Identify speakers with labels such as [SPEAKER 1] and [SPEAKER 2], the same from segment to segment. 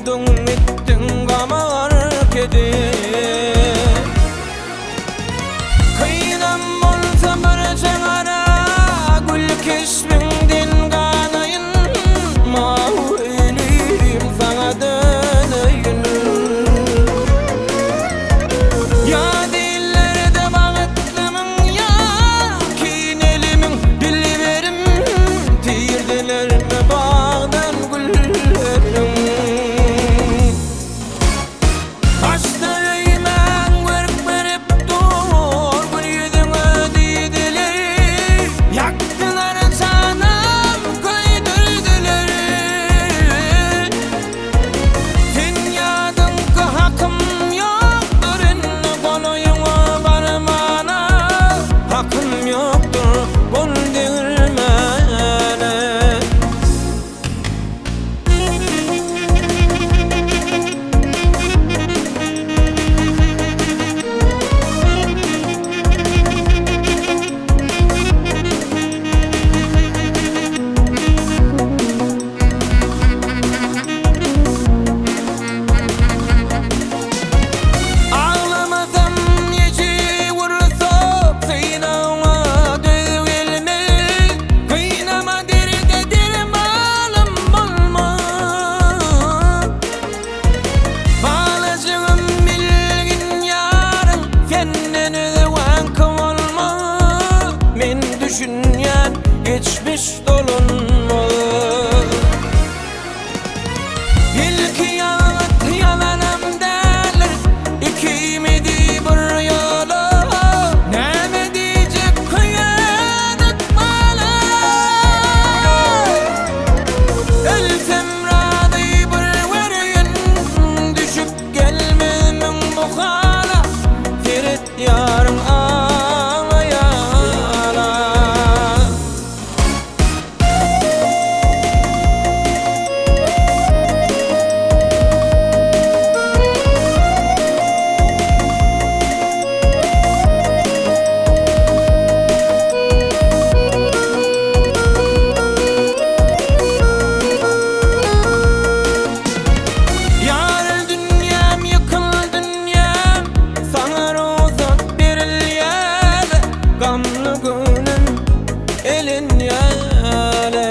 [SPEAKER 1] Buldun ettin gamar kedi. Kıynam olsa bir çağara gül kesmindin kanayın. Mahu elim sana döneyim. Ya dillerde bağıtlımın ya kin elimin biliverim. Tirdiler mi bağdan güllerim. Taşta eymen görüp verip dur bir yüzüne diydiler. Yaktılar canım köydürdüler. Sen yadın ki hakkım yoktur enne konuyuna barmana. Hakkım yoktur kol değirmene. Ağlamadım yeci vursak Zeyna'na dövelmez. Kıynama deride dermanım olma. Bağlacığım bilgin yarın senden ödevankı olma. Men düşünyen geçmiş dolunma. İlki yağıt yalanım derler, ikimidi bir yola. Ne diyecek kıyamet bana? Ölsem radı bir verin, düşüp gelmem bu hala. Ferit yarın ağlayana. Yar dünyam yıkıl dünyam, sana rozat berilýär. Gamlı günüm elin yâle.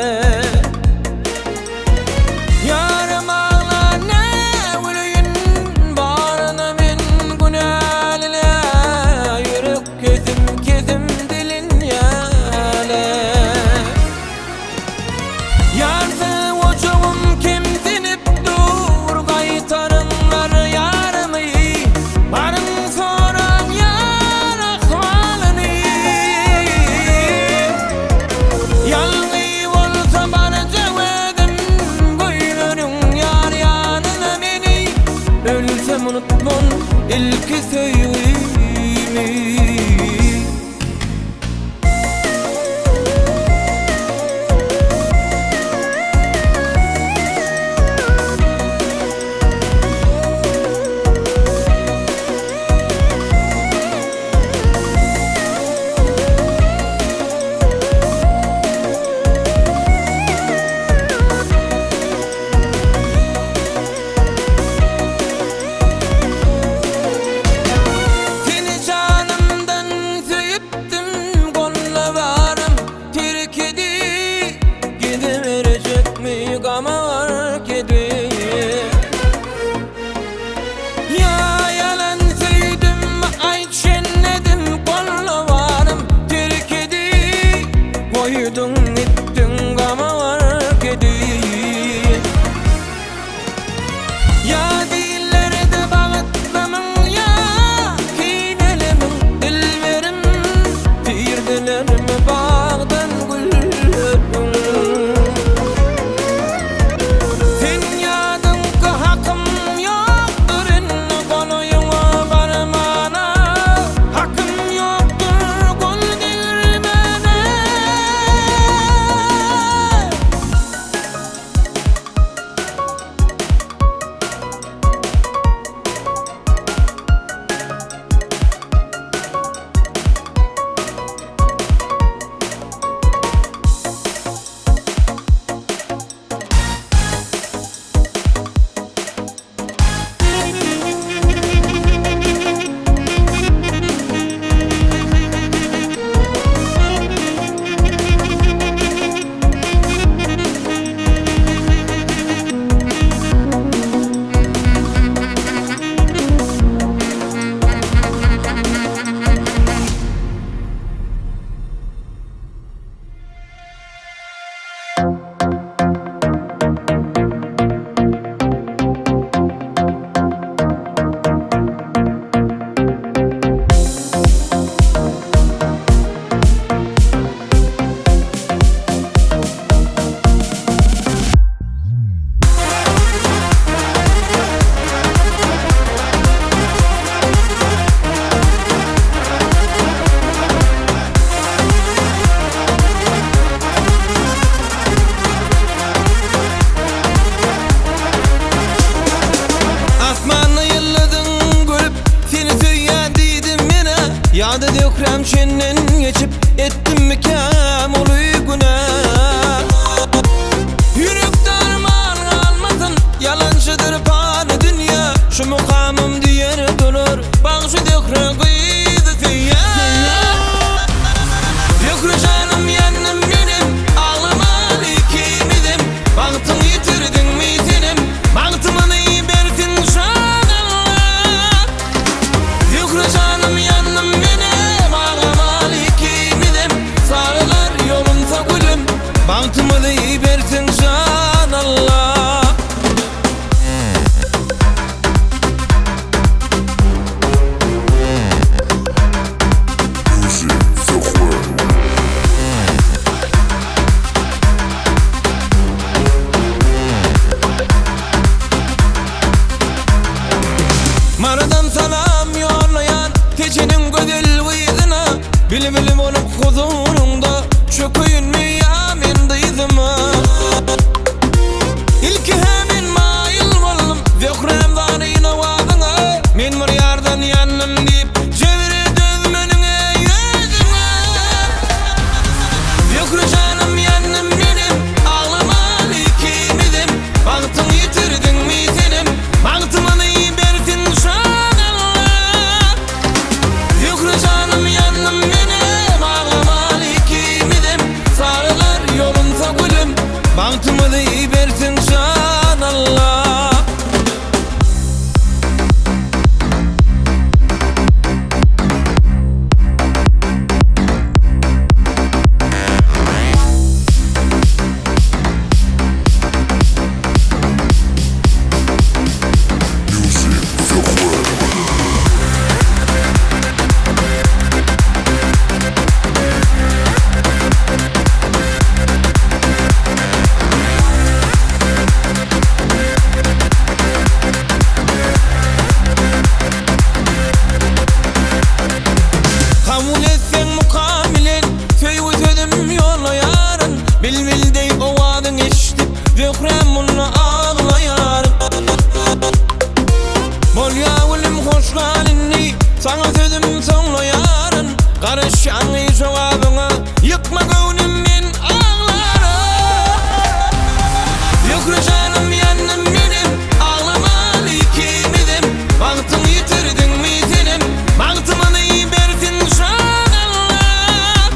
[SPEAKER 1] Yarım ağla ne ölüyün barına men günäline. Yürek kezim kezim dilin yâle. Yardı oçağım kemzinip dur, kaytarınlar yarımı. Barın soran yar ahvalını. Yalnız olsa bana cevedim, gönlün yar yanına beni. Ölsem unutmam ilk sevgimi. Seni canım Adı dökrem çenden geçip ettim mi kam oluy günah. Yürek darman almasın yalancıdır panı dünya. Şu mukamım diğer durur bağışı dökre kıydı fiyya. Dökre canım yanım benim ağlama ikimidim. Baktın yitirdin mi senim baktımını bertin şan Allah. Dökre canım yanım benim ağlama ikimidim. Sarılar yolunsa gülüm baktımını bertin şan Allah. Maradan salam yollayan keçinin gödül vıydına. Bilim olup huzurunda çöküyün mü ya men dıydıma. İlki hemen mayıl bollum Zökrem darıyla vadına. Men var yardan yanım deyip çevire dözmenine yüzüne. Zökre canım yanım benim ağlama ikimidim. Baktın yitirdin mi senim baktımını bertin şan Allah. Zökre canım yanım benim ağlama ikimidim. Sarılar yolunsa gülüm baktımını bertin şan Allah. Kabul etsen mukamilen söyü sözüm yolla yarın. Bil dey o adın eşitip Zökrem bunu ağlayarım. Bol yavulum hoş galinni sana sözüm sonla yarın. Karışan cevabına yıkma gönlüm men ağlarım. Zökre canım yanım benim ağlama ikimidim. Baktın yitirdin mi senim baktımını bertin şan Allah.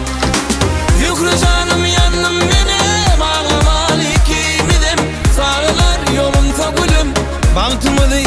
[SPEAKER 1] Zökre canım yanım benim ağlama ikimidim. Sarılar yolunsa gülüm baktımını